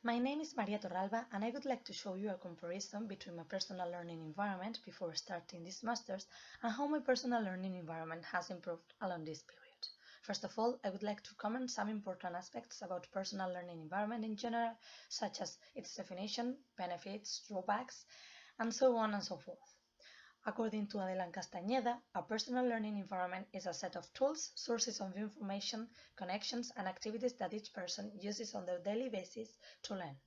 My name is Maria Torralba and I would like to show you a comparison between my personal learning environment before starting this master's and how my personal learning environment has improved along this period. First of all, I would like to comment some important aspects about personal learning environment in general, such as its definition, benefits, drawbacks, and so on and so forth. According to Adela Castañeda, a personal learning environment is a set of tools, sources of information, connections, and activities that each person uses on their daily basis to learn.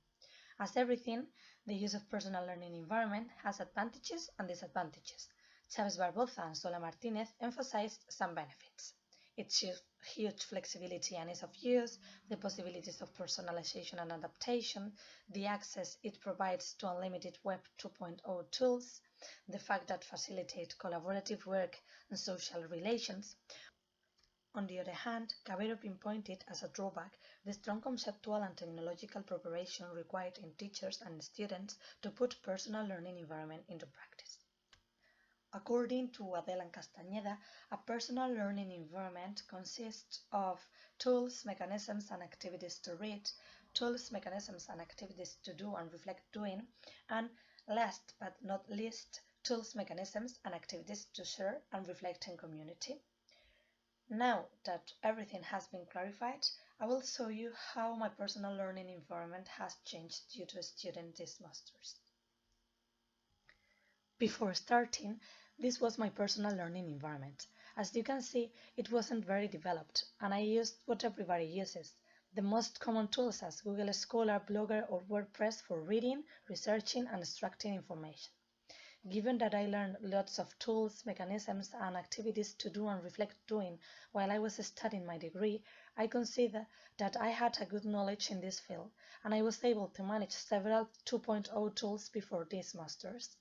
As everything, the use of personal learning environment has advantages and disadvantages. Chávez Barboza and Sola Martinez emphasized some benefits. Its huge flexibility and ease of use, the possibilities of personalization and adaptation, the access it provides to unlimited Web 2.0 tools, the fact that facilitate collaborative work and social relations. On the other hand, Cabero pinpointed as a drawback the strong conceptual and technological preparation required in teachers and students to put personal learning environment into practice. According to Adela Castañeda, a personal learning environment consists of tools, mechanisms, and activities to read, tools, mechanisms, and activities to do and reflect doing, and last but not least, tools, mechanisms, and activities to share and reflect in community. Now that everything has been clarified, I will show you how my personal learning environment has changed due to student masters. Before starting, this was my personal learning environment. As you can see, it wasn't very developed, and I used what everybody uses, the most common tools as Google Scholar, Blogger, or WordPress for reading, researching, and extracting information. Given that I learned lots of tools, mechanisms, and activities to do and reflect doing while I was studying my degree, I consider that I had a good knowledge in this field, and I was able to manage several 2.0 tools before this master's.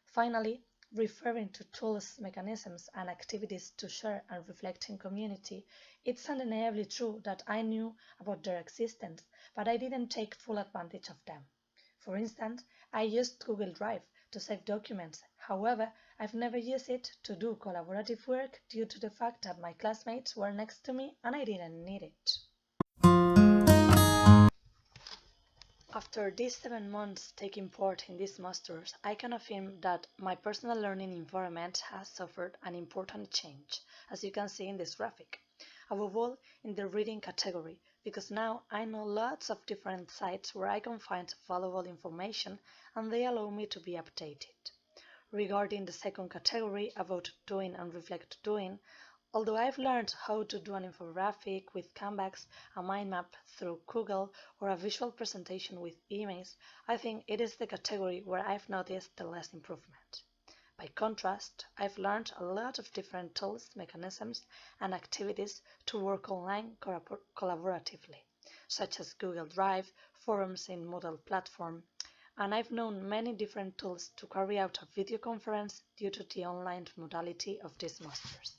Finally, referring to tools, mechanisms, and activities to share and reflect in community, it's undeniably true that I knew about their existence, but I didn't take full advantage of them. For instance, I used Google Drive to save documents. However, I've never used it to do collaborative work due to the fact that my classmates were next to me and I didn't need it. After these 7 months taking part in this master's, I can affirm that my personal learning environment has suffered an important change, as you can see in this graphic. Above all, in the reading category, because now I know lots of different sites where I can find valuable information and they allow me to be updated. Regarding the second category, about doing and reflect doing, although I've learned how to do an infographic with Canvas, a mind map through Google, or a visual presentation with emails, I think it is the category where I've noticed the less improvement. By contrast, I've learned a lot of different tools, mechanisms, and activities to work online collaboratively, such as Google Drive, forums in Moodle platform, and I've known many different tools to carry out a video conference due to the online modality of this master's.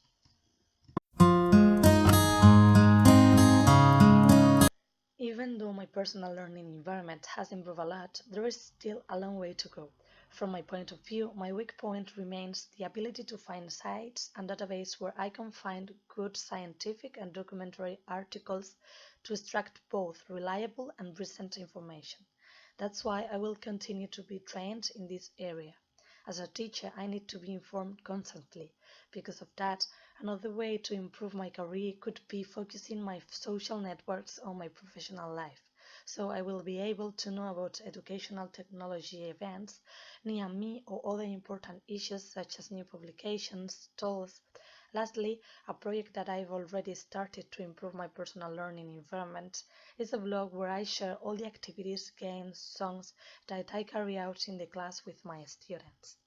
Even though my personal learning environment has improved a lot, there is still a long way to go. From my point of view, my weak point remains the ability to find sites and databases where I can find good scientific and documentary articles to extract both reliable and recent information. That's why I will continue to be trained in this area. As a teacher, I need to be informed constantly. Because of that, another way to improve my career could be focusing my social networks on my professional life, so I will be able to know about educational technology events near me or other important issues such as new publications, tools. Lastly, a project that I've already started to improve my personal learning environment is a blog where I share all the activities, games, songs that I carry out in the class with my students.